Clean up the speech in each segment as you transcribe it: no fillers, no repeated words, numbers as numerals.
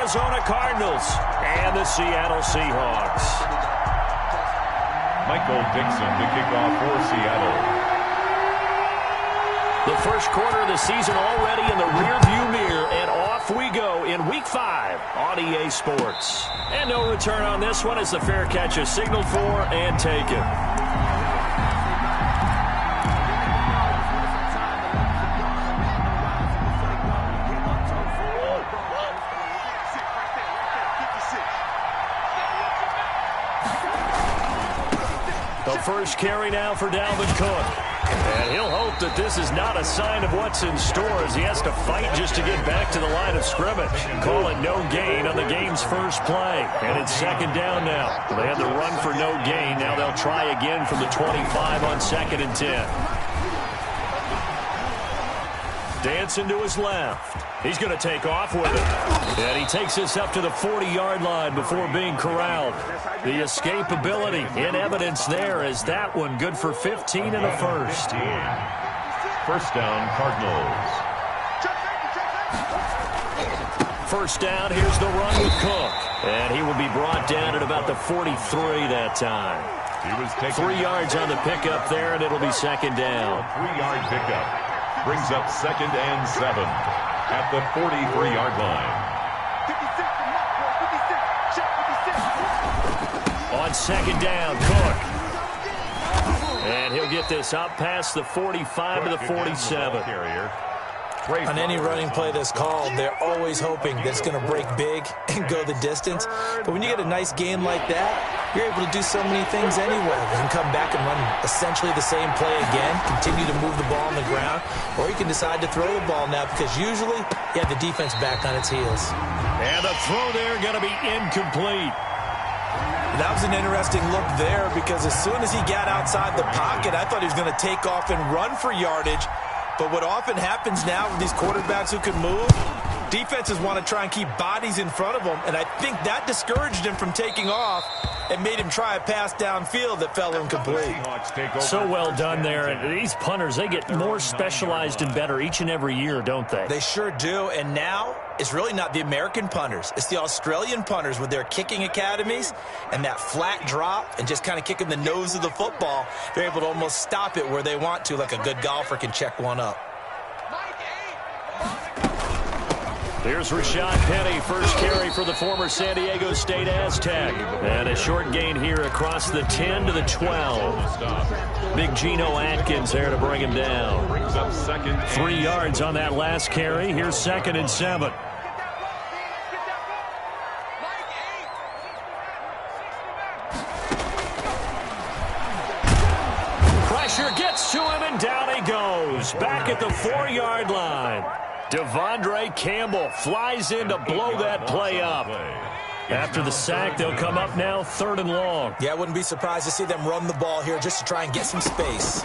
Arizona Cardinals and the Seattle Seahawks. Michael Dixon to kick off for Seattle. The first quarter of the season already in the rearview mirror, and off we go in Week 5 on EA Sports. And no return on this one as the fair catch is signaled for and taken. The first carry now for Dalvin Cook. And he'll hope that this is not a sign of what's in store as he has to fight just to get back to the line of scrimmage. Call it no gain on the game's first play. And it's second down now. They had the run for no gain. Now they'll try again from the 25 on 2nd and 10. Dancing to his left. He's going to take off with it. And he takes this up to the 40-yard line before being corralled. The escapability in evidence there as that one good for 15 and a first. First down, Cardinals. First down, here's the run with Cook. And he will be brought down at about the 43 that time. He was taking 3 yards on the pickup there, and it'll be second down. 3-yard pickup. Brings up 2nd and 7 at the 43-yard line. On second down, Cook. And he'll get this up past the 45 to the 47. On any running play that's called, they're always hoping that it's going to break big and go the distance. But when you get a nice game like that, you're able to do so many things anyway. You can come back and run essentially the same play again, continue to move the ball on the ground, or you can decide to throw the ball now because usually you have the defense back on its heels. And the throw there going to be incomplete. That was an interesting look there because as soon as he got outside the pocket, I thought he was going to take off and run for yardage. But what often happens now with these quarterbacks who can move, defenses want to try and keep bodies in front of them, and I think that discouraged him from taking off and made him try a pass downfield that fell incomplete. So well done there. And these punters, they get more specialized and better each and every year, don't they? They sure do, and now it's really not the American punters. It's the Australian punters with their kicking academies and that flat drop and just kind of kicking the nose of the football. They're able to almost stop it where they want to, like a good golfer can check one up. Here's Rashad Penny, first carry for the former San Diego State Aztec. And a short gain here across the 10 to the 12. Big Geno Atkins there to bring him down. 3 yards on that last carry. Here's 2nd and 7. Pressure gets to him, and down he goes. Back at the 4-yard line. Devondre Campbell flies in to blow that play up. After the sack, they'll come up now 3rd and long. Yeah, I wouldn't be surprised to see them run the ball here just to try and get some space.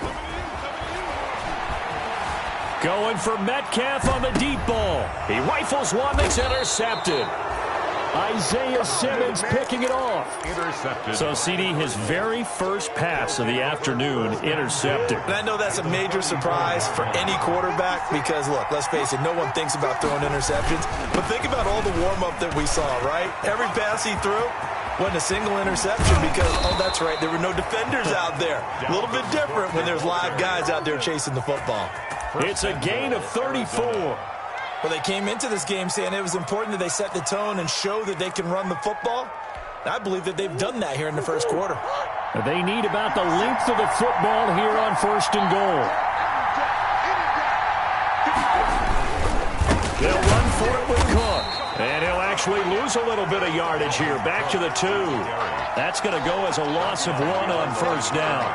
Going for Metcalf on the deep ball. He rifles one that's intercepted. Isaiah Simmons picking it off. Intercepted. So, CD, his very first pass of the afternoon intercepted. And I know that's a major surprise for any quarterback because, look, let's face it, no one thinks about throwing interceptions. But think about all the warm-up that we saw, right? Every pass he threw wasn't a single interception because, oh, that's right, there were no defenders out there. A little bit different when there's live guys out there chasing the football. It's a gain of 34. Well, they came into this game saying it was important that they set the tone and show that they can run the football. And I believe that they've done that here in the first quarter. They need about the length of the football here on 1st and goal. They'll run for it with Cook. And he'll actually lose a little bit of yardage here. Back to the 2. That's going to go as a loss of 1 on 1st down.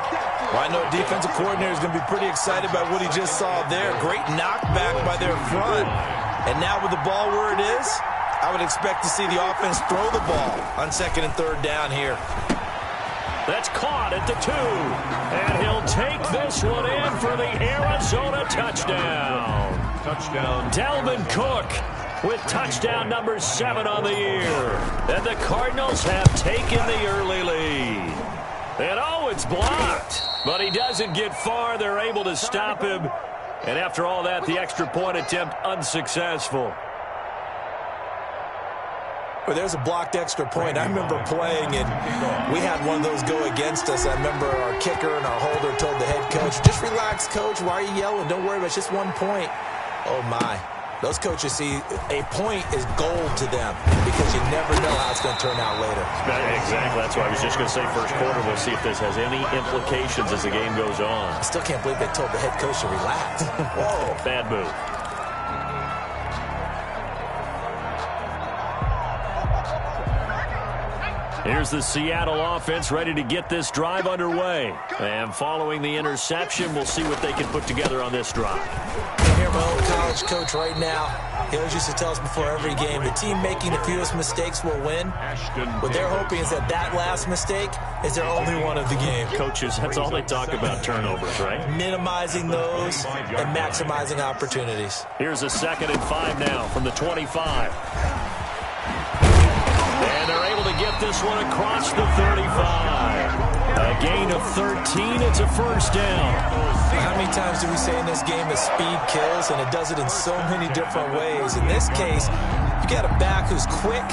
Well, I know a defensive coordinator is going to be pretty excited about what he just saw there. Great knockback by their front. And now with the ball where it is, I would expect to see the offense throw the ball on 2nd and 3rd down here. That's caught at the 2. And he'll take this one in for the Arizona touchdown. Touchdown. Dalvin Cook with touchdown number 7 on the year. And the Cardinals have taken the early lead. And oh, it's blocked. But he doesn't get far. They're able to stop him. And after all that, the extra point attempt unsuccessful. where there's a blocked extra point. I remember playing, and we had one of those go against us. I remember our kicker and our holder told the head coach, just relax, coach. Why are you yelling? Don't worry about it. It's just 1 point. Oh, my. Those coaches see a point is gold to them because you never know how it's going to turn out later. Exactly. That's why I was just going to say first quarter. We'll see if this has any implications as the game goes on. I still can't believe they told the head coach to relax. Whoa. Bad move. Here's the Seattle offense ready to get this drive underway. And following the interception, we'll see what they can put together on this drive. I hear my old college coach right now. He always used to tell us before every game, the team making the fewest mistakes will win. What they're hoping is that that last mistake is their only one of the game. Coaches, that's all they talk about, turnovers, right? Minimizing those and maximizing opportunities. Here's a 2nd and 5 now from the 25. And they're able to get this one across the 35. A gain of 13. It's a first down. How many times do we say in this game that speed kills, and it does it in so many different ways? In this case, you got a back who's quick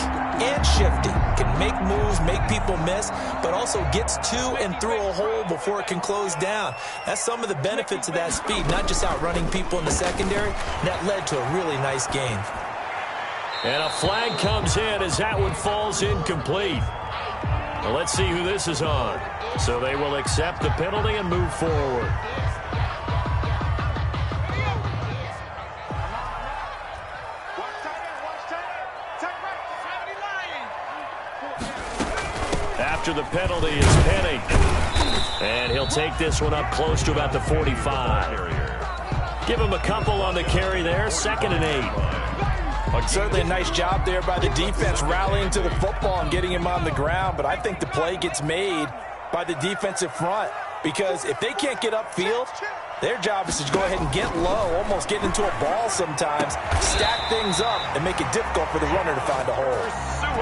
and shifty, can make moves, make people miss, but also gets to and through a hole before it can close down. That's some of the benefits of that speed, not just outrunning people in the secondary. That led to a really nice gain. And a flag comes in as that one falls incomplete. Well, let's see who this is on. So they will accept the penalty and move forward. After the penalty is Penny. And he'll take this one up close to about the 45. Give him a couple on the carry there. 2nd and 8. Certainly a nice job there by the defense rallying to the football and getting him on the ground, but I think the play gets made by the defensive front because if they can't get upfield, their job is to go ahead and get low, almost get into a ball sometimes, stack things up, and make it difficult for the runner to find a hole.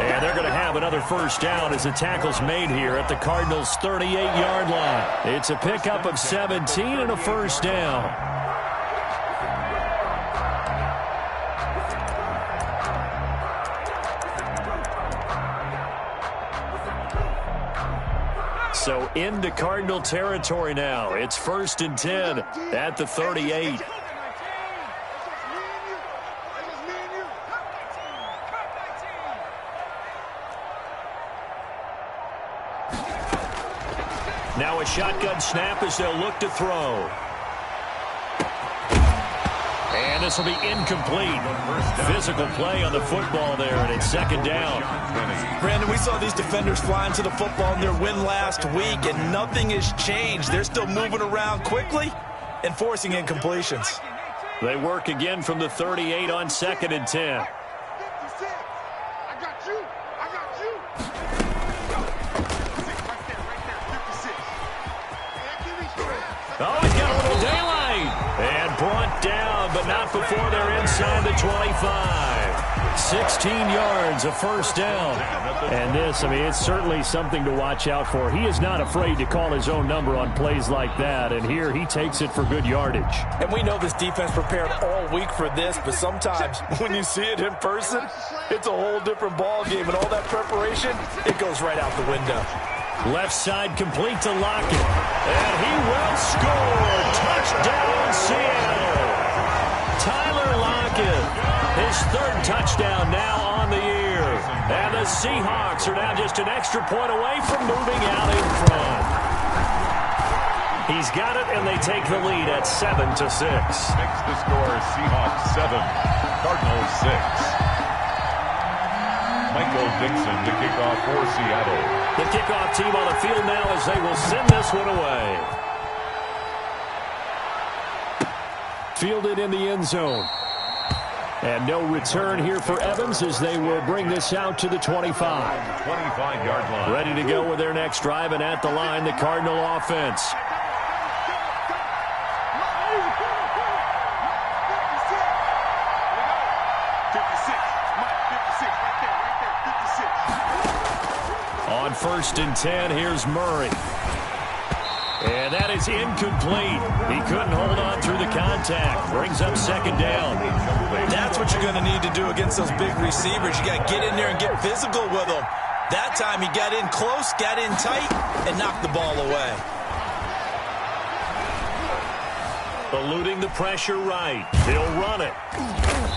And they're going to have another first down as the tackle's made here at the Cardinals' 38-yard line. It's a pickup of 17 and a first down. So into Cardinal territory now. It's 1st and 10 at the 38. Now a shotgun snap as they'll look to throw. And this will be incomplete. Physical play on the football there, and it's 2nd down. Brandon, we saw these defenders flying to the football in their win last week, and nothing has changed. They're still moving around quickly and forcing incompletions. They work again from the 38 on 2nd and 10. Oh, he's got a little daylight. And brought down, but not before they're inside the 25. 16 yards, a first down. And this, I mean, it's certainly something to watch out for. He is not afraid to call his own number on plays like that. And here he takes it for good yardage. And we know this defense prepared all week for this, but sometimes when you see it in person, it's a whole different ball game. And all that preparation, it goes right out the window. Left side complete to Lockett. And he will score. Touchdown, Seattle. Tyler Lockett, his 3rd touchdown now on the year. And the Seahawks are now just an extra point away from moving out in front. He's got it, and they take the lead at 7-6. Next to score, Seahawks 7, Cardinals 6. Michael Dixon to kick off for Seattle. The kickoff team on the field now as they will send this one away. Fielded in the end zone. And no return here for Evans as they will bring this out to the 25. 25-yard line. Ready to go with their next drive, and at the line, the Cardinal offense. On 1st and 10, here's Murray. And that is incomplete. He couldn't hold on through the contact. Brings up 2nd down. complete. That's what you're going to need to do against those big receivers. You got to get in there and get physical with them. That time he got in close, got in tight, and knocked the ball away. Eluding the pressure right. He'll run it.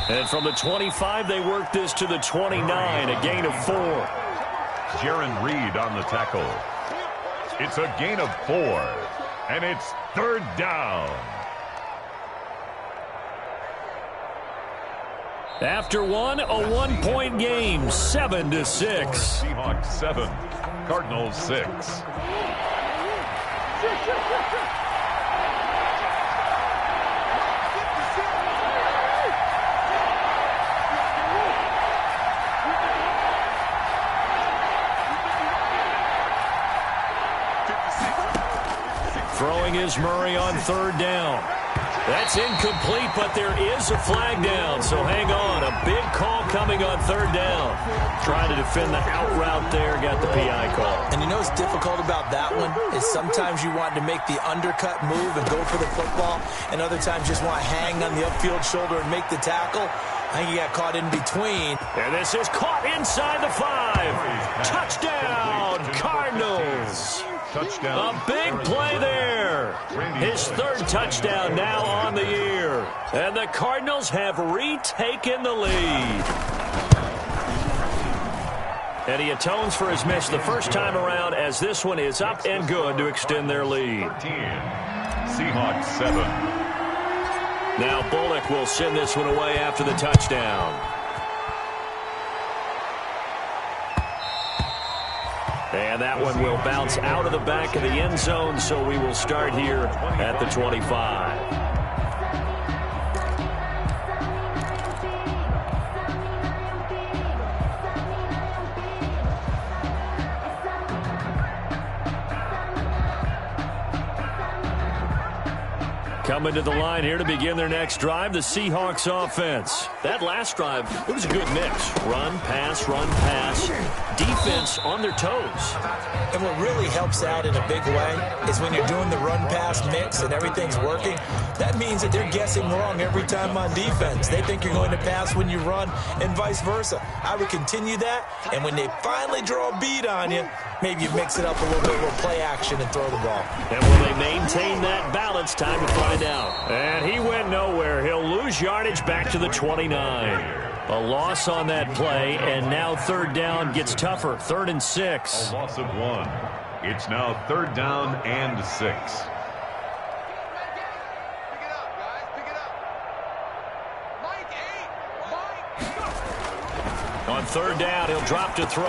And from the 25, they work this to the 29, a gain of 4. Jaron Reed on the tackle. It's a gain of 4, and it's third down. After one, a 1-point game, 7-6. Seahawks 7, Cardinals 6. Throwing is Murray on third down. That's incomplete, but there is a flag down, so hang on. A big call coming on third down. Trying to defend the out route there, got the PI call. And you know what's difficult about that one is sometimes you want to make the undercut move and go for the football, and other times just want to hang on the upfield shoulder and make the tackle. I think he got caught in between. And this is caught inside the 5. Touchdown, Cardinals. Touchdown. A big play there. His third touchdown now on the year. And the Cardinals have retaken the lead. And he atones for his miss the first time around as this one is up and good to extend their lead. 13. Seahawks 7. Now Bullock will send this one away after the touchdown. And that one will bounce out of the back of the end zone, so we will start here at the 25. Coming to the line here to begin their next drive, the Seahawks offense. That last drive, it was a good mix. Run, pass, defense on their toes. And what really helps out in a big way is when you're doing the run-pass mix and everything's working, that means that they're guessing wrong every time on defense. They think you're going to pass when you run and vice versa. I would continue that, and when they finally draw a beat on you, maybe you mix it up a little bit with play action and throw the ball. And will they maintain that balance? Time to find out. And he went nowhere. He'll lose yardage back to the 29. A loss on that play, and now third down gets tougher. 3rd and 6. A loss of 1. It's now 3rd down and 6. On 3rd down, he'll drop to throw.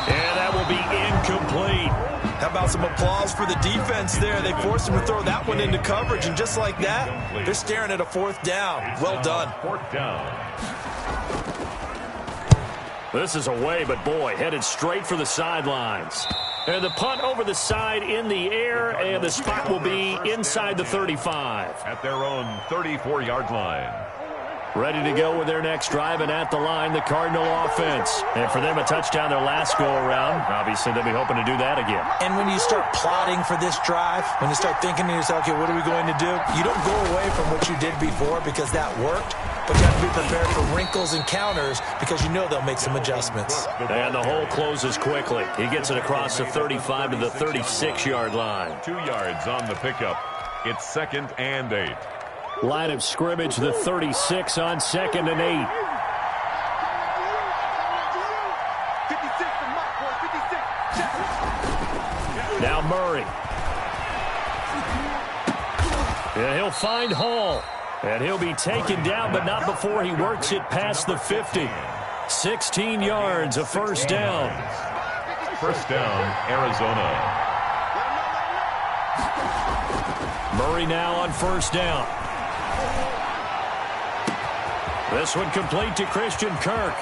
And that will be incomplete. How about some applause for the defense there? They forced him to throw that one into coverage, and just like that, they're staring at a 4th down. Well done. 4th down. This is away, but boy, headed straight for the sidelines. And the punt over the side in the air, and the spot will be inside the 35. At their own 34-yard line. Ready to go with their next drive, and at the line, the Cardinal offense. And for them, a touchdown their last go-around. Obviously, they'll be hoping to do that again. And when you start plotting for this drive, when you start thinking to yourself, okay, what are we going to do? You don't go away from what you did before because that worked, but you have to be prepared for wrinkles and counters because you know they'll make some adjustments. And the hole closes quickly. He gets it across the 35 to the 36-yard line. 2 yards on the pickup. It's 2nd and 8. Line of scrimmage, the 36 on 2nd and 8. Now Murray. And he'll find Hall. And he'll be taken down, but not before he works it past the 50. 16 yards, a 1st down. 1st down, Arizona. Murray now on 1st down. This one complete to Christian Kirk.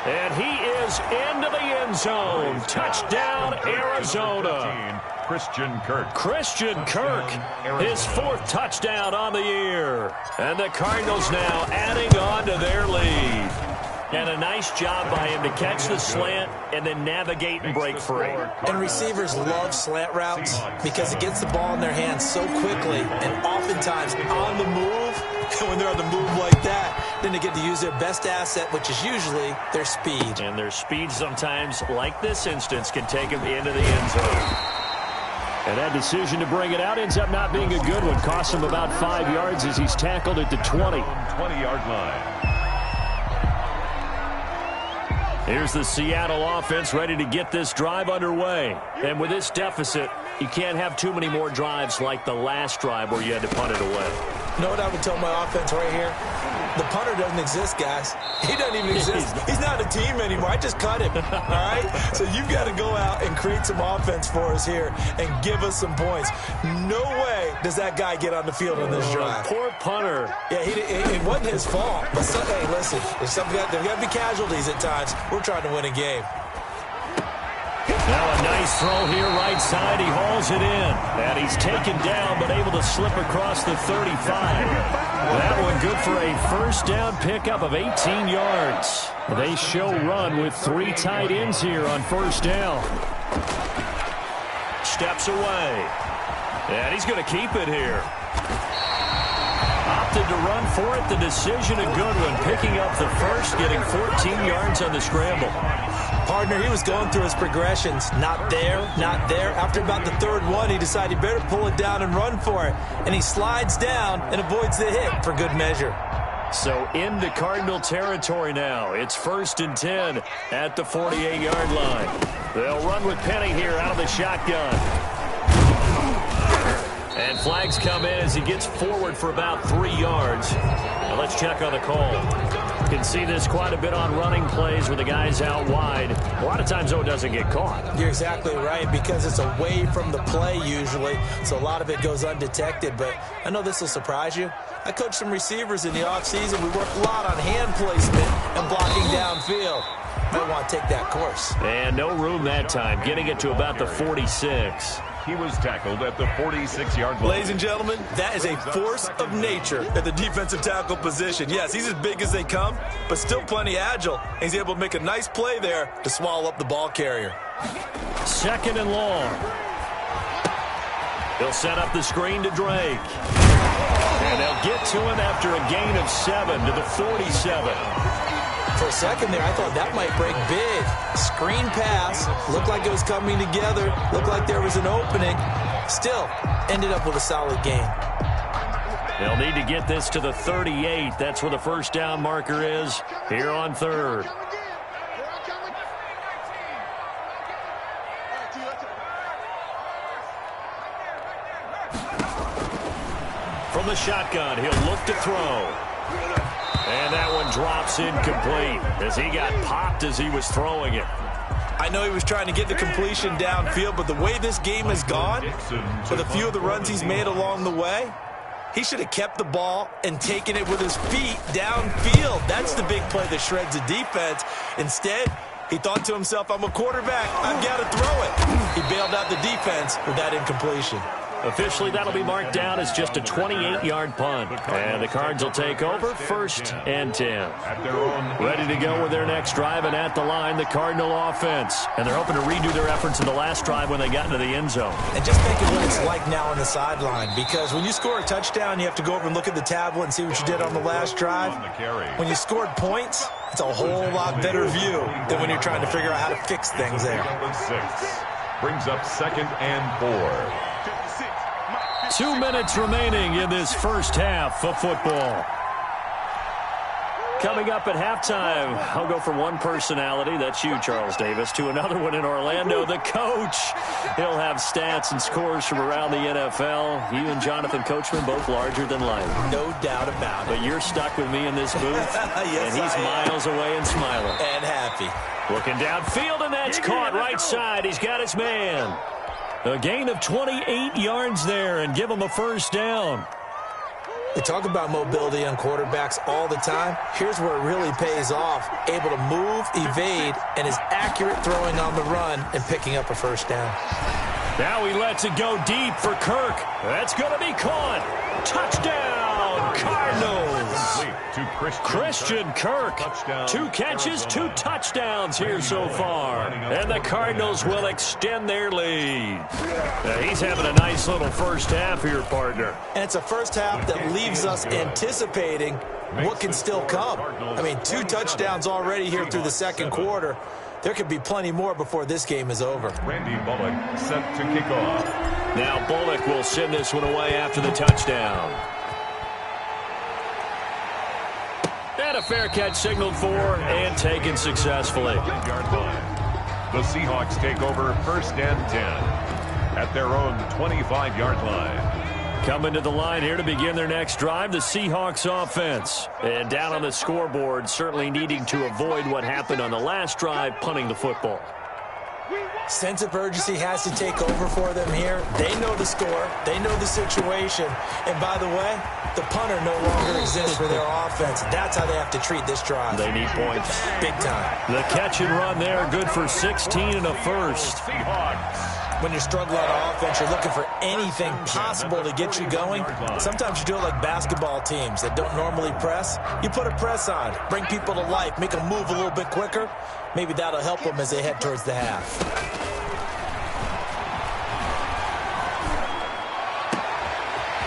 And he is into the end zone. Touchdown, Arizona. Christian Kirk. Christian Kirk, his 4th touchdown on the year. And the Cardinals now adding on to their lead. And a nice job by him to catch the slant and then navigate and break free. And receivers love slant routes because it gets the ball in their hands so quickly and oftentimes on the move. when they're on the move like that, then they get to use their best asset, which is usually their speed. And their speed sometimes, like this instance, can take them into the end zone. And that decision to bring it out ends up not being a good one. Costs him about 5 yards as he's tackled at the 20. 20-yard line. Here's the Seattle offense ready to get this drive underway. And with this deficit, you can't have too many more drives like the last drive where you had to punt it away. You know what I would tell my offense right here? The punter doesn't exist, guys. He doesn't even exist. He's not a team anymore. I just cut him, all right? So you've got to go out and create some offense for us here and give us some points. No way does that guy get on the field on this drive. Poor punter. Yeah, it wasn't his fault. But hey, listen, there's got to be casualties at times. We're trying to win a game. Now a nice throw here right side. He hauls it in. And he's taken down but able to slip across the 35. That one good for a first down pickup of 18 yards. They show run with 3 tight ends here on first down. Steps away. And he's going to keep it here. Opted to run for it. The decision a good one. Picking up the first, getting 14 yards on the scramble. Partner, he was going through his progressions. Not there, not there. After about the third one, he decided he better pull it down and run for it. And he slides down and avoids the hit for good measure. So into Cardinal territory now. It's 1st and 10 at the 48-yard line. They'll run with Penny here out of the shotgun. And flags come in as he gets forward for about 3 yards. Now let's check on the call. You can see this quite a bit on running plays where the guy's out wide. A lot of times, though, it doesn't get caught. You're exactly right, because it's away from the play usually, so a lot of it goes undetected. But I know this will surprise you. I coached some receivers in the offseason. We worked a lot on hand placement and blocking downfield. Might want to take that course. And no room that time, getting it to about the 46. He was tackled at the 46-yard line. Ladies and gentlemen, that is a force of nature at the defensive tackle position. Yes, he's as big as they come, but still plenty agile. He's able to make a nice play there to swallow up the ball carrier. 2nd and long. They'll set up the screen to Drake. And they'll get to him after a gain of 7 to the 47. For a second there, I thought that might break big. Screen pass. Looked like it was coming together. Looked like there was an opening. Still, ended up with a solid game. They'll need to get this to the 38. That's where the first down marker is here on 3rd. From the shotgun, he'll look to throw. And that one drops incomplete as he got popped as he was throwing it. I know he was trying to get the completion downfield, but the way this game has gone, with a few of the runs he's made along the way, he should have kept the ball and taken it with his feet downfield. That's the big play that shreds the defense. Instead, he thought to himself, I'm a quarterback. I've got to throw it. He bailed out the defense with that incompletion. Officially, that'll be marked down as just a 28-yard punt. And the Cards will take over 1st and 10. Ready to go with their next drive, and at the line, the Cardinal offense. And they're hoping to redo their efforts in the last drive when they got into the end zone. And just think of what it's like now on the sideline, because when you score a touchdown, you have to go over and look at the tablet and see what you did on the last drive. When you scored points, it's a whole lot better view than when you're trying to figure out how to fix things there. Brings up 2nd and 4. 2 minutes remaining in this first half of football. Coming up at halftime, I'll go from one personality, that's you, Charles Davis, to another one in Orlando, the coach. He'll have stats and scores from around the NFL. You and Jonathan Coachman, both larger than life. No doubt about it. But you're stuck with me in this booth, yes, and he's miles away and smiling. And happy. Looking downfield, and that's caught right side. He's got his man. A gain of 28 yards there, and give him a first down. They talk about mobility on quarterbacks all the time. Here's where it really pays off. Able to move, evade, and is accurate throwing on the run and picking up a first down. Now he lets it go deep for Kirk. That's going to be caught. Touchdown, Cardinals. To Christian Kirk. 2 catches, 2 touchdowns here so far. And the Cardinals will extend their lead. He's having a nice little first half here, partner. And it's a first half that leaves us anticipating what can still come. I mean, 2 touchdowns already here through the second quarter. There could be plenty more before this game is over. Randy Bullock set to kick off. Now Bullock will send this one away after the touchdown. And a fair catch signaled for and taken successfully. The Seahawks take over 1st and 10 at their own 25-yard line. Coming to the line here to begin their next drive, the Seahawks offense. And down on the scoreboard, certainly needing to avoid what happened on the last drive, punting the football. Sense of urgency has to take over for them here. They know the score. They know the situation. And by the way, the punter no longer exists for their offense. That's how they have to treat this drive. They need points. Big time. The catch and run there, good for 16 and a first. When you're struggling on offense, you're looking for anything possible to get you going. Sometimes you do it like basketball teams that don't normally press. You put a press on, bring people to life, make them move a little bit quicker. Maybe that'll help them as they head towards the half.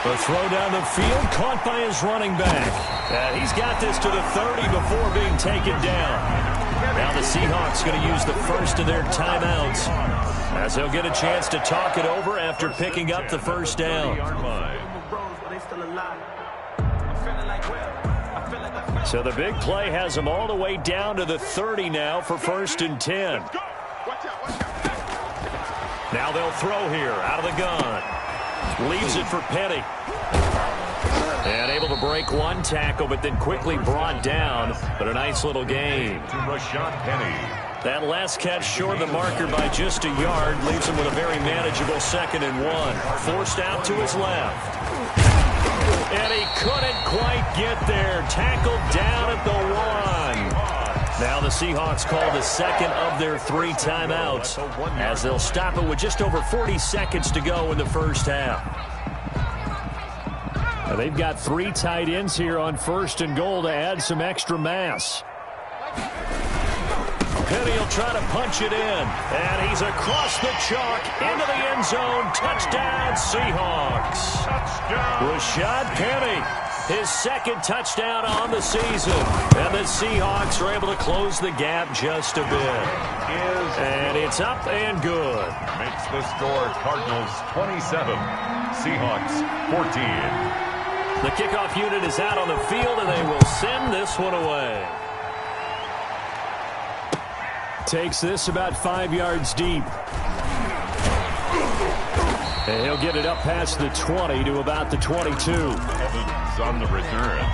The throw down the field, caught by his running back. And he's got this to the 30 before being taken down. Now the Seahawks going to use the first of their timeouts, as they'll get a chance to talk it over after picking up the first down. So the big play has them all the way down to the 30 now for 1st and 10. Now they'll throw here out of the gun. Leaves it for Penny. And able to break one tackle, but then quickly brought down. But a nice little gain. To Rashad Penny. That last catch short of the marker by just a yard leaves him with a very manageable 2nd and 1. Forced out to his left. And he couldn't quite get there. Tackled down at the 1. Now the Seahawks call the second of their 3 timeouts, as they'll stop it with just over 40 seconds to go in the first half. Now they've got 3 tight ends here on 1st and goal to add some extra mass. Penny will try to punch it in, and he's across the chalk into the end zone. Touchdown, Seahawks. Touchdown. Rashad Penny, his 2nd touchdown on the season, and the Seahawks are able to close the gap just a bit. And it's up and good. Makes the score Cardinals 27, Seahawks 14. The kickoff unit is out on the field, and they will send this one away. Takes this about 5 yards deep. And he'll get it up past the 20 to about the 22. Evans on the return.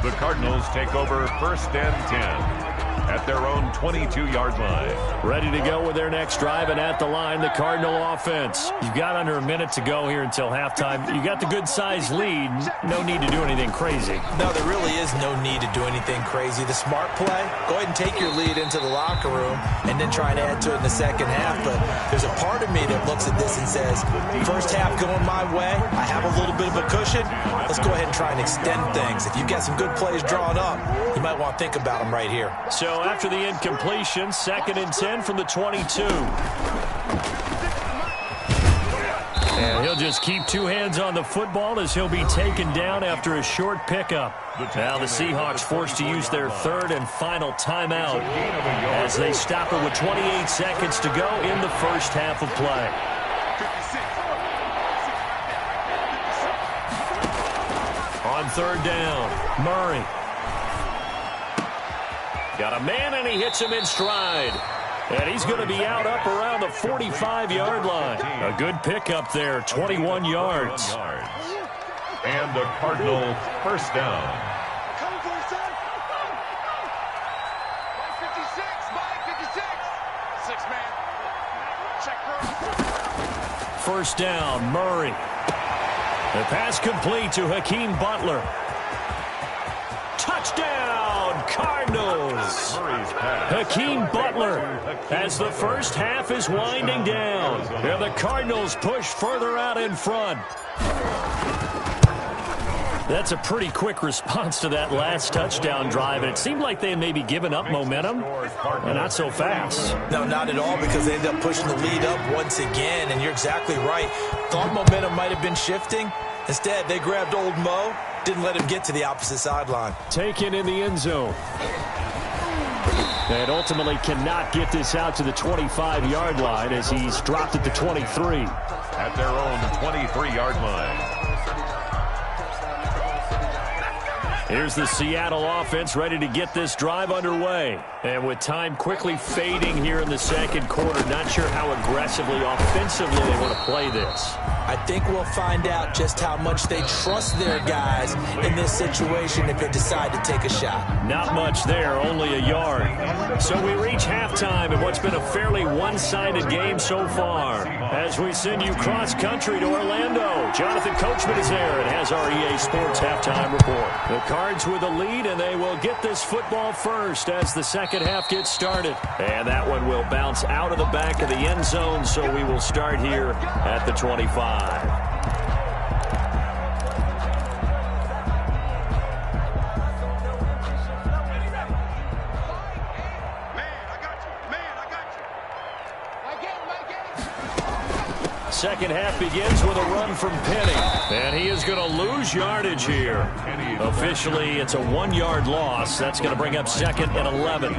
The Cardinals take over 1st and 10 at their own 22-yard line. Ready to go with their next drive, and at the line, the Cardinal offense. You've got under a minute to go here until halftime. You got the good-sized lead. No need to do anything crazy. No, there really is no need to do anything crazy. The smart play, go ahead and take your lead into the locker room and then try and add to it in the second half. But there's a part of me that looks at this and says, first half going my way, I have a little bit of a cushion. Let's go ahead and try and extend things. If you've got some good plays drawn up, you might want to think about them right here. So after the incompletion, 2nd and 10 from the 22. And he'll just keep 2 hands on the football as he'll be taken down after a short pickup. Now the Seahawks forced to use their 3rd and final timeout as they stop it with 28 seconds to go in the first half of play. On 3rd down, Murray. Got a man, and he hits him in stride. And he's going to be out up around the 45-yard line. A good pickup there, 21 yards. And the Cardinals first down. First down, Murray. The pass complete to Hakeem Butler. Touchdown, Cardinals. Hakeem Butler as the first half is winding down. And the Cardinals push further out in front. That's a pretty quick response to that last touchdown drive, and it seemed like they had maybe given up momentum. Not so fast. No, not at all, because they ended up pushing the lead up once again, and you're exactly right. Thought momentum might have been shifting. Instead, they grabbed old Mo, didn't let him get to the opposite sideline. Taken in the end zone. And ultimately cannot get this out to the 25-yard line as he's dropped at the 23. At their own 23-yard line. Here's the Seattle offense ready to get this drive underway. And with time quickly fading here in the second quarter, not sure how aggressively, offensively they want to play this. I think we'll find out just how much they trust their guys in this situation if they decide to take a shot. Not much there, only a yard. So we reach halftime in what's been a fairly one-sided game so far. As we send you cross-country to Orlando, Jonathan Coachman is there and has our EA Sports halftime report. The Cards with a lead, and they will get this football first as the second half gets started. And that one will bounce out of the back of the end zone, so we will start here at the 25. Second half begins with a run from Penny. And he is going to lose yardage here. Officially, it's a 1-yard loss. That's going to bring up second and 11.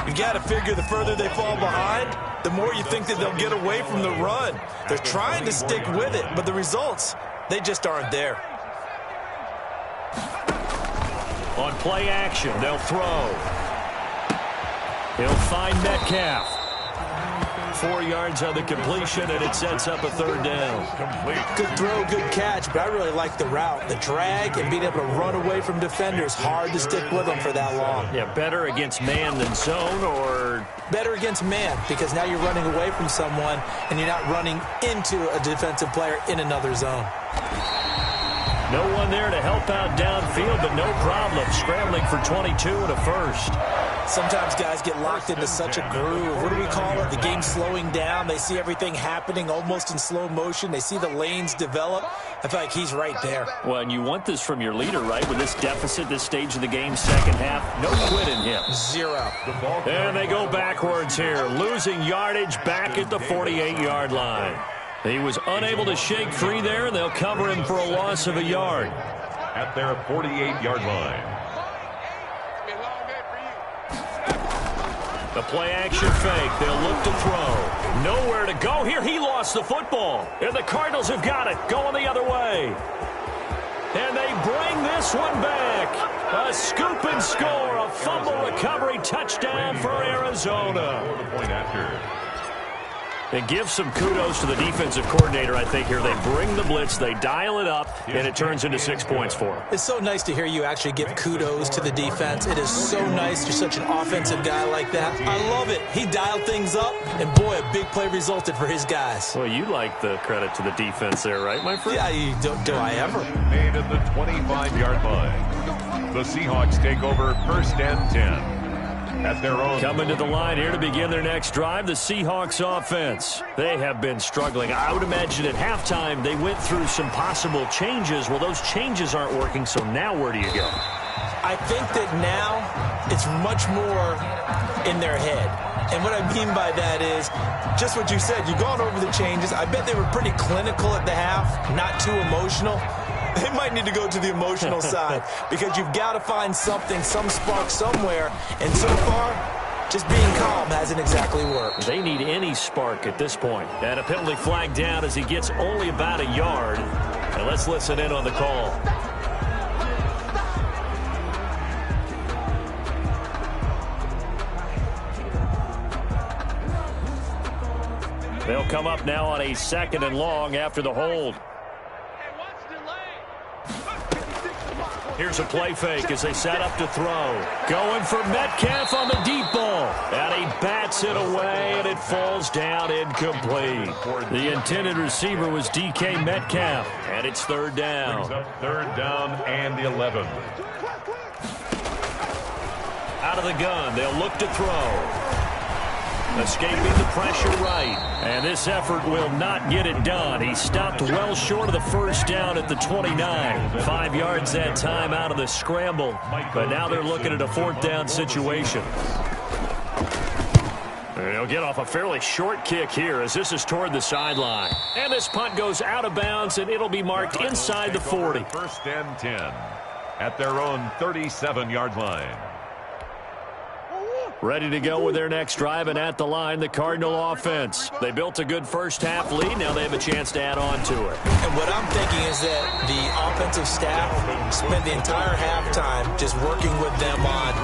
You got to figure the further they fall behind, the more you think that they'll get away from the run. They're trying to stick with it, but the results, they just aren't there. On play action, they'll throw. He'll find Metcalf. 4 yards on the completion, and it sets up a third down. Good throw, good catch, but I really like the route. The drag and being able to run away from defenders, hard to stick with them for that long. Yeah, better against man than zone, or? Better against man, because now you're running away from someone, and you're not running into a defensive player in another zone. No one there to help out downfield, but no problem. Scrambling for 22 and a first. Sometimes guys get locked into such a groove. What do we call it? The game's slowing down. They see everything happening almost in slow motion. They see the lanes develop. I feel like he's right there. Well, and you want this from your leader, right? With this deficit, this stage of the game, second half, no quit in him. 0. And they go backwards here, losing yardage back at the 48-yard line. He was unable to shake free there, and they'll cover him for a loss of a yard. At their 48-yard line. The play-action fake. They'll look to throw. Nowhere to go here. He lost the football. And the Cardinals have got it. Going the other way. And they bring this one back. A scoop and score. A fumble recovery touchdown for Arizona. The point after. And give some kudos to the defensive coordinator, I think, here. They bring the blitz, they dial it up, and it turns into 6 points for them. It's so nice to hear you actually give kudos to the defense. It is so nice. You're such an offensive guy like that. I love it. He dialed things up, and boy, a big play resulted for his guys. Well, you like the credit to the defense there, right, my friend? Yeah, do I ever? Made at the 25-yard line. The Seahawks take over first and 10. At their own. Coming to the line here to begin their next drive, the Seahawks offense. They have been struggling. I would imagine at halftime they went through some possible changes. Well, those changes aren't working, so now where do you go? I think that now it's much more in their head. And what I mean by that is just what you said. You've gone over the changes. I bet they were pretty clinical at the half, not too emotional. They might need to go to the emotional side because you've got to find something, some spark somewhere. And so far, just being calm hasn't exactly worked. They need any spark at this point. And a penalty flag down as he gets only about a yard. And let's listen in on the call. They'll come up now on a second and long after the hold. Here's a play fake as they set up to throw. Going for Metcalf on the deep ball. And he bats it away, and it falls down incomplete. The intended receiver was DK Metcalf, and it's third down. Third down and 11. Out of the gun, they'll look to throw. escaping the pressure right. And this effort will not get it done. He stopped well short of the first down at the 29. 5 yards that time out of the scramble. But now they're looking at a 4th down situation. He'll get off a fairly short kick here as this is toward the sideline. And this punt goes out of bounds, and it'll be marked inside the 40. 1st and 10 at their own 37-yard line. Ready to go with their next drive, and at the line, the Cardinal offense. They built a good first-half lead. Now they have a chance to add on to it. And what I'm thinking is that the offensive staff spent the entire halftime just working with them on,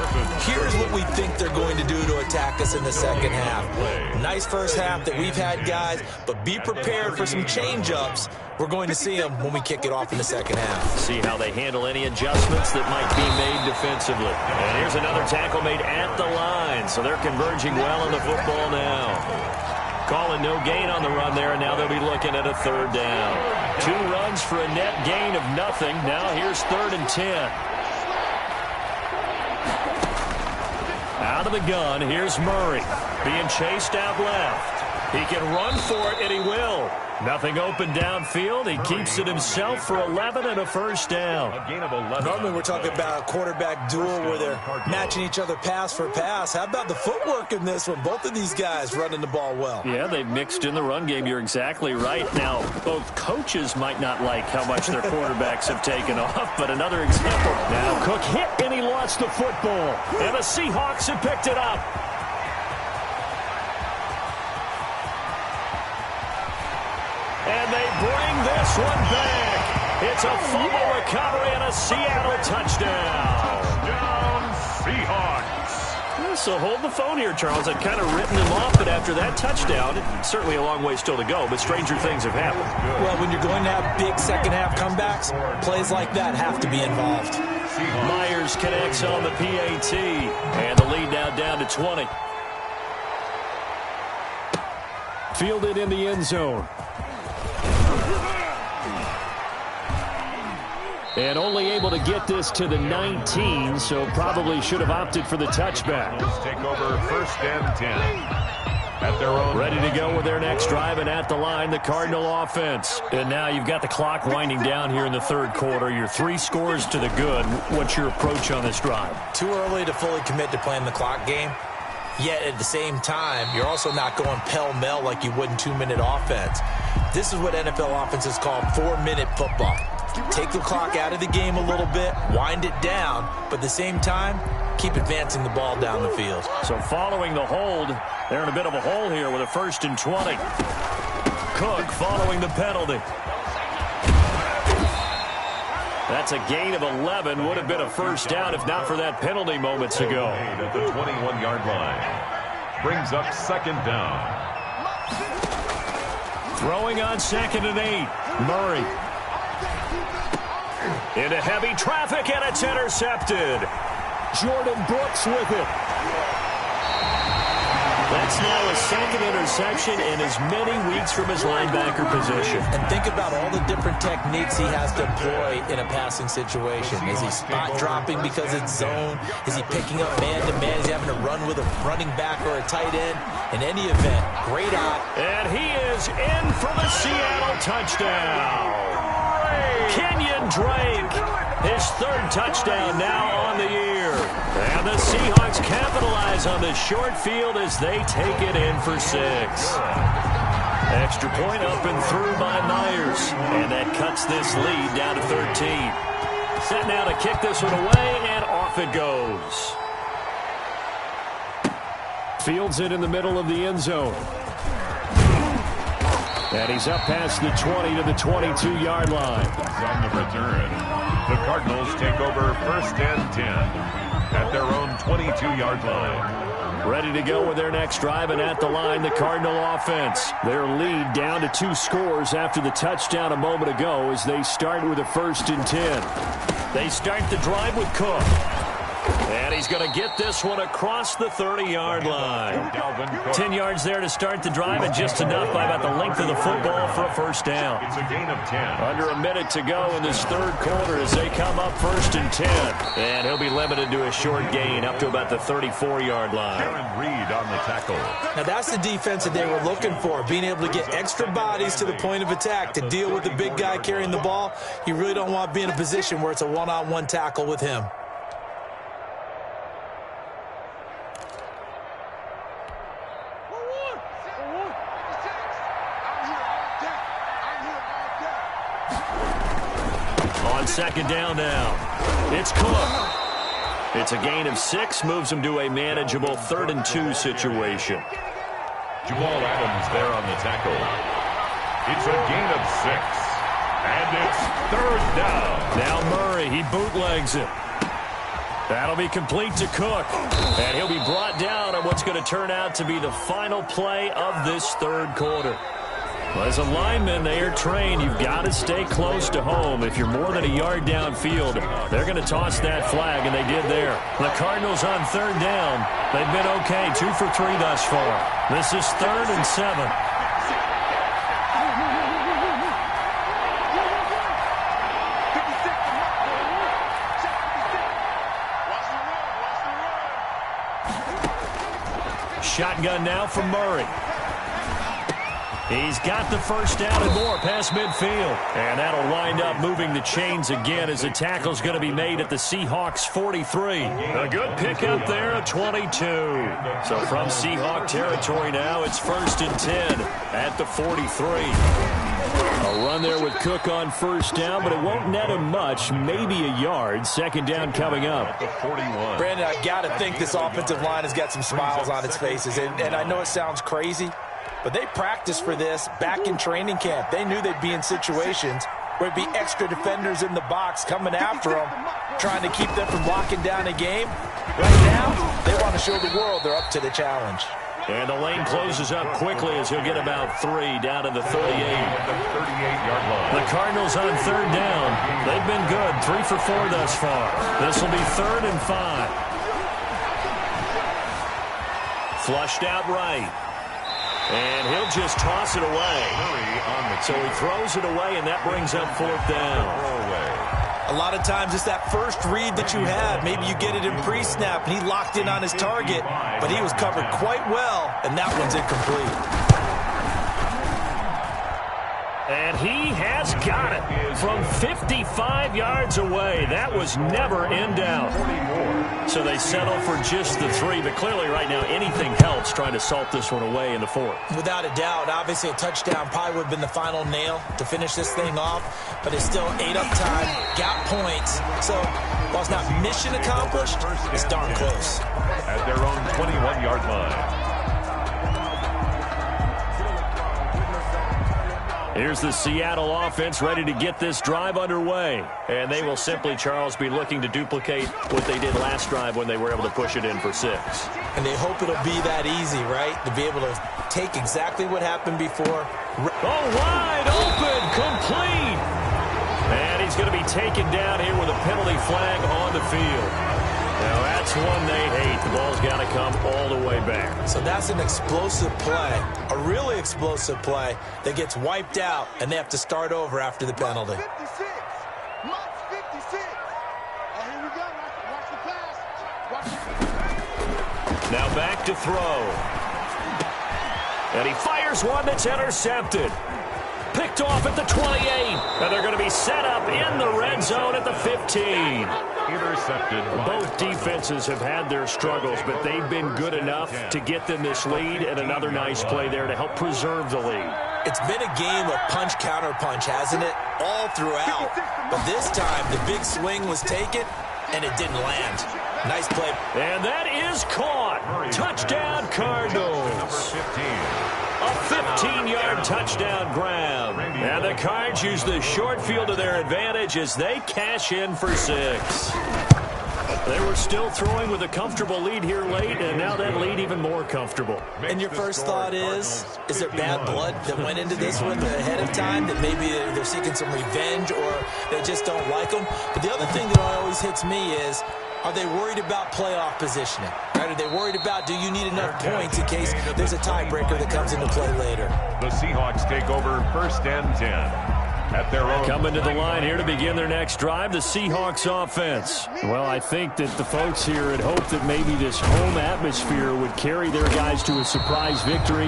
here's what we think they're going to do to attack us in the second half. Nice first half that we've had, guys, but be prepared for some change-ups. We're going to see them when we kick it off in the second half. See how they handle any adjustments that might be made defensively. And here's another tackle made at the line, so they're converging well on the football now. Calling no gain on the run there, and now they'll be looking at a 3rd down. 2 runs for a net gain of nothing. Now here's 3rd and 10. Out of the gun, here's Murray. Being chased out left. He can run for it, and he will. Nothing open downfield. He keeps it himself for 11 and a 1st down. A gain of 11. Normally we're talking about a quarterback duel where they're matching each other pass for pass. How about the footwork in this one? Both of these guys running the ball well. Yeah, they've mixed in the run game. You're exactly right. Now, both coaches might not like how much their quarterbacks have taken off, but another example. Now Cook hit, and he lost the football. And the Seahawks have picked it up. And they bring this one back. It's a fumble recovery and a Seattle touchdown. Touchdown, Seahawks. Yeah, so hold the phone here, Charles. I've kind of written them off, but after that touchdown, certainly a long way still to go, but stranger things have happened. Well, when you're going to have big second-half comebacks, plays like that have to be involved. Myers connects on the PAT, and the lead now down to 20. Fielded in the end zone. And only able to get this to the 19, so probably should have opted for the touchback. Take over 1st and 10 at their own. Ready to go with their next drive, and at the line, the Cardinal offense. And now you've got the clock winding down here in the 3rd quarter. You're 3 scores to the good. What's your approach on this drive? Too early to fully commit to playing the clock game. Yet at the same time, you're also not going pell-mell like you would in 2-minute offense. This is what NFL offenses call 4-minute football. Take the clock out of the game a little bit, wind it down, but at the same time, keep advancing the ball down the field. So following the hold, they're in a bit of a hole here with a 1st and 20. Cook following the penalty. That's a gain of 11. Would have been a 1st down if not for that penalty moments ago. At the 21-yard line. Brings up 2nd down. Throwing on 2nd and 8. Murray. Into heavy traffic, and it's intercepted. Jordan Brooks with it. That's now his 2nd interception in as many weeks from his linebacker position. And think about all the different techniques he has to employ in a passing situation. Is he spot dropping because it's zone? Is he picking up man-to-man? Is he having to run with a running back or a tight end? In any event, great eye. And he is in for the Seattle touchdown. Kenyon Drake, his 3rd touchdown now on the year. And the Seahawks capitalize on the short field as they take it in for 6. Extra point up and through by Myers. And that cuts this lead down to 13. Set now to kick this one away, and off it goes. Fields it in the middle of the end zone. And he's up past the 20 to the 22-yard line. On the return, the Cardinals take over 1st and 10 at their own 22-yard line. Ready to go with their next drive, and at the line, the Cardinal offense. Their lead down to 2 scores after the touchdown a moment ago as they start with a 1st and 10. They start the drive with Cook. And he's going to get this one across the 30-yard line. 10 yards there to start the drive, and just enough by about the length of the football for a first down. It's a gain of 10. Under a minute to go in this third quarter as they come up 1st and 10. And he'll be limited to a short gain up to about the 34-yard line. Jaron Reed on the tackle. Now that's the defense that they were looking for, being able to get extra bodies to the point of attack to deal with the big guy carrying the ball. You really don't want to be in a position where it's a one-on-one tackle with him. On second down now, it's Cook. It's a gain of 6, moves him to a manageable 3rd and 2 situation. Jamal Adams there on the tackle. It's a gain of 6. And it's 3rd down. Now Murray, he bootlegs it. That'll be complete to Cook. And he'll be brought down on what's going to turn out to be the final play of this third quarter. Well, as a lineman, they are trained. You've got to stay close to home. If you're more than a yard downfield, they're going to toss that flag, and they did there. The Cardinals on 3rd down. They've been okay, 2 for 3 thus far. This is 3rd and 7. Shotgun now from Murray. He's got the first down and more past midfield. And that'll wind up moving the chains again as the tackle's going to be made at the Seahawks 43. A good pickup there at 22. So from Seahawk territory now, it's 1st and 10 at the 43. A run there with Cook on first down, but it won't net him much, maybe a yard. Second down coming up. 41. Brandon, I've got to think this offensive line has got some smiles on its faces. And I know it sounds crazy, but they practiced for this back in training camp. They knew they'd be in situations where it'd be extra defenders in the box coming after them, trying to keep them from locking down a game. Right now, they want to show the world they're up to the challenge. And the lane closes up quickly as he'll get about 3 down to the 38. The 38-yard line. The Cardinals on 3rd down. They've been good, 3 for 4 thus far. This will be 3rd and 5. Flushed out right. And he'll just toss it away. So he throws it away, and that brings up 4th down. A lot of times it's that first read that you have. Maybe you get it in pre-snap, and he locked in on his target, but he was covered quite well, and that one's incomplete. And he has got it from 55 yards away. That was never in doubt. So they settle for just the 3, but clearly right now anything helps trying to salt this one away in the 4th. Without a doubt, obviously a touchdown probably would have been the final nail to finish this thing off, but it's still 8 up time, got points. So while it's not mission accomplished, it's darn close. At their own 21-yard line. Here's the Seattle offense ready to get this drive underway. And they will simply, Charles, be looking to duplicate what they did last drive when they were able to push it in for 6. And they hope it'll be that easy, right? To be able to take exactly what happened before. Oh, wide open, complete. And he's going to be taken down here with a penalty flag on the field. Now, that's one they hate. The ball's got to come all the way back. So that's an explosive play, a really explosive play that gets wiped out, and they have to start over after the penalty. 56. Mark 56. Oh, here we go. Watch the pass. Watch the... Now back to throw. And he fires one that's intercepted. Picked off at the 28. And they're going to be set up in the red zone at the 15. Intercepted. Both defenses have had their struggles, but they've been good enough to get them this lead, and another nice play there to help preserve the lead. It's been a game of punch-counter-punch, hasn't it? All throughout. But this time, the big swing was taken, and it didn't land. Nice play. And that is caught. Touchdown, Cardinals. A 15-yard touchdown grab. And the Cards use the short field to their advantage as they cash in for 6. They were still throwing with a comfortable lead here late, and now that lead even more comfortable. And your first thought is there bad blood that went into this one ahead of time, that maybe they're seeking some revenge or they just don't like them? But the other thing that always hits me is, are they worried about playoff positioning? Right? Are they worried about, do you need enough points in case there's a tiebreaker that comes into play later? The Seahawks take over 1st and 10. At their own. Coming to the line here to begin their next drive, the Seahawks offense. Well, I think that the folks here had hoped that maybe this home atmosphere would carry their guys to a surprise victory,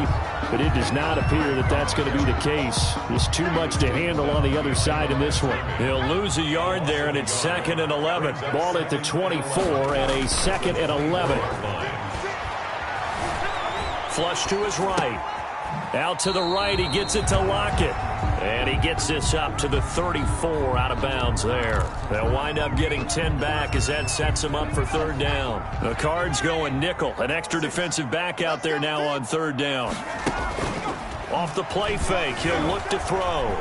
but it does not appear that that's going to be the case. There's too much to handle on the other side in this one. He'll lose a yard there, and it's 2nd and 11. Ball at the 24 and a 2nd and 11. Flush to his right. Out to the right, he gets it to Lockett. And he gets this up to the 34, out of bounds there. They'll wind up getting 10 back as that sets him up for 3rd down. The Cards going nickel. An extra defensive back out there now on 3rd down. Off the play fake, he'll look to throw.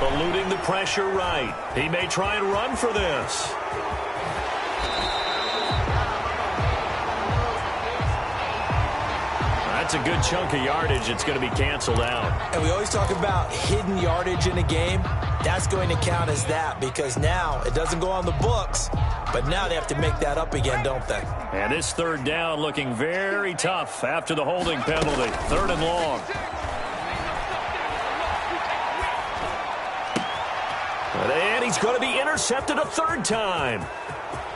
Eluding the pressure right. He may try and run for this. That's a good chunk of yardage. It's going to be canceled out. And we always talk about hidden yardage in a game. That's going to count as that, because now it doesn't go on the books, but now they have to make that up again, don't they? And this 3rd down looking very tough after the holding penalty. 3rd and long. And he's going to be intercepted a 3rd time.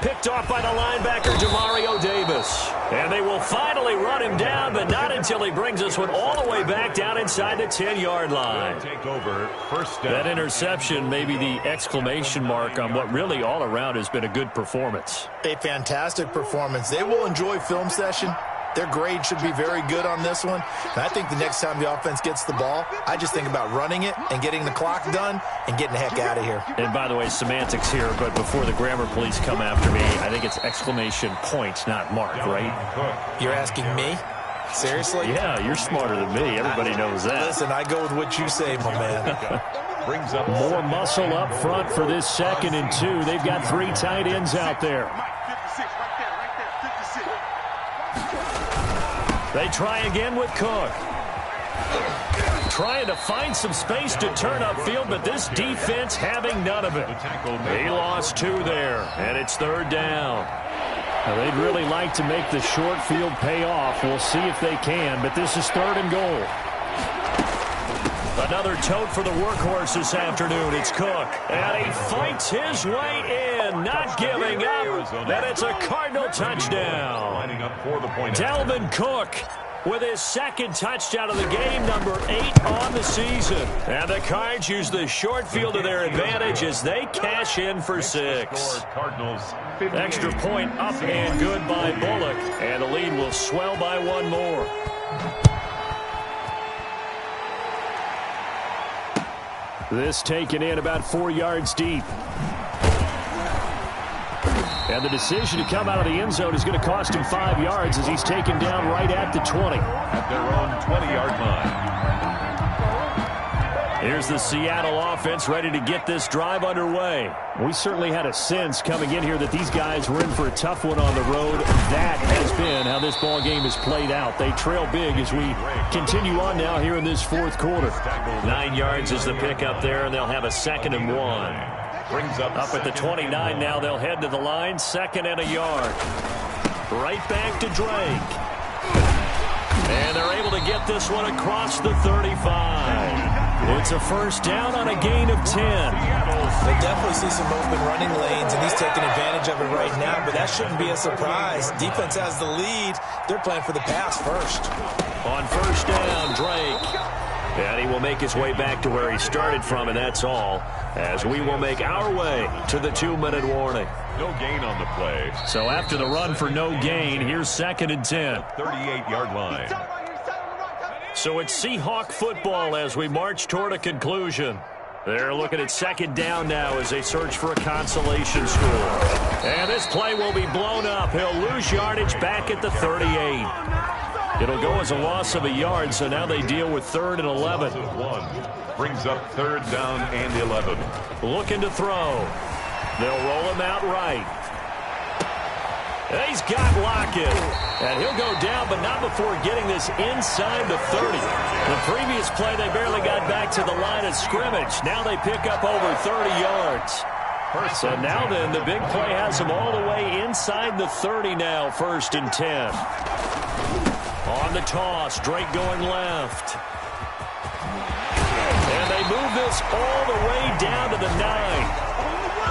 Picked off by the linebacker, Demario Davis. And they will finally run him down, but not until he brings this one all the way back down inside the 10-yard line. Take over 1st down. That interception may be the exclamation mark on what really all around has been a good performance. A fantastic performance. They will enjoy film session. Their grade should be very good on this one. And I think the next time the offense gets the ball, I just think about running it and getting the clock done and getting the heck out of here. And by the way, semantics here, but before the grammar police come after me, I think it's exclamation point, not mark, right? You're asking me? Seriously? Yeah, you're smarter than me. Everybody knows that. Listen, I go with what you say, my man. Brings up more muscle up front for this 2nd and 2. They've got 3 tight ends out there. They try again with Cook. Trying to find some space to turn upfield, but this defense having none of it. He lost 2 there, and it's 3rd down. Now, they'd really like to make the short field pay off. We'll see if they can, but this is 3rd and goal. Another tote for the workhorse this afternoon. It's Cook. And he fights his way in, not giving up. And it's a Cardinal touchdown. Dalvin Cook with his 2nd touchdown of the game, number 8 on the season. And the Cards use the short field to their advantage as they cash in for 6. Extra point up and good by Bullock. And the lead will swell by 1 more. This taken in about 4 yards deep. And the decision to come out of the end zone is going to cost him 5 yards as he's taken down right at the 20. At their own 20-yard line. Here's the Seattle offense ready to get this drive underway. We certainly had a sense coming in here that these guys were in for a tough one on the road. That has been how this ball game has played out. They trail big as we continue on now here in this 4th quarter. 9 yards is the pick up there, and they'll have a 2nd and 1. Brings up at the 29 now. They'll head to the line. 2nd and a yard. Right back to Drake. And they're able to get this one across the 35. It's a 1st down on a gain of 10. They definitely see some open running lanes, and he's taking advantage of it right now, but that shouldn't be a surprise. Defense has the lead. They're playing for the pass first. On 1st down, Drake. And he will make his way back to where he started from, and that's all, as we will make our way to the 2-minute warning. No gain on the play. So after the run for no gain, here's 2nd and 10. 38-yard line. So it's Seahawk football as we march toward a conclusion. They're looking at 2nd down now as they search for a consolation score. And this play will be blown up. He'll lose yardage back at the 38. It'll go as a loss of a yard, so now they deal with 3rd and 11. Brings up 3rd down and 11. Looking to throw. They'll roll him out right. He's got Lockett. And he'll go down, but not before getting this inside the 30. The previous play, they barely got back to the line of scrimmage. Now they pick up over 30 yards. So now then, the big play has them all the way inside the 30 now, 1st and 10. On the toss, Drake going left. And they move this all the way down to the 9.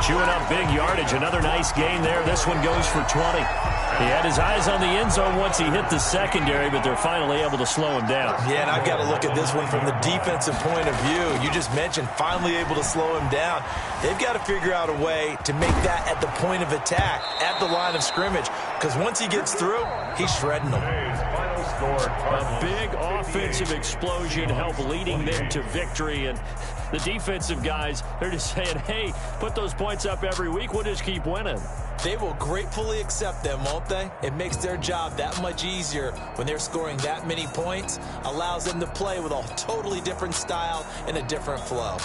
Chewing up big yardage. Another nice gain there. This one goes for 20. He had his eyes on the end zone once he hit the secondary, but they're finally able to slow him down. Yeah, and I've got to look at this one from the defensive point of view. You just mentioned finally able to slow him down. They've got to figure out a way to make that at the point of attack, at the line of scrimmage, because once he gets through, he's shredding them. A big offensive explosion helped leading them to victory, and the defensive guys, they're just saying, hey, put those points up every week, we'll just keep winning. They will gratefully accept them, won't they? It makes their job that much easier when they're scoring that many points, allows them to play with a totally different style and a different flow.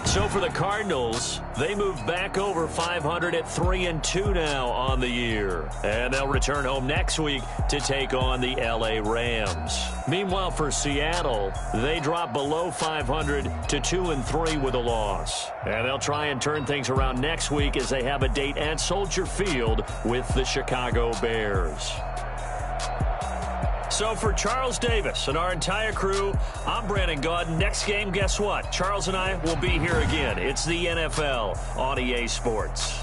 So for the Cardinals, they move back over 500 at 3-2 now on the year. And they'll return home next week to take on the LA Rams. Meanwhile, for Seattle, they drop below 500 to 2-3 with a loss. And they'll try and turn things around next week as they have a date at Soldier Field with the Chicago Bears. So for Charles Davis and our entire crew, I'm Brandon Gaudin. Next game, guess what? Charles and I will be here again. It's the NFL on EA Sports.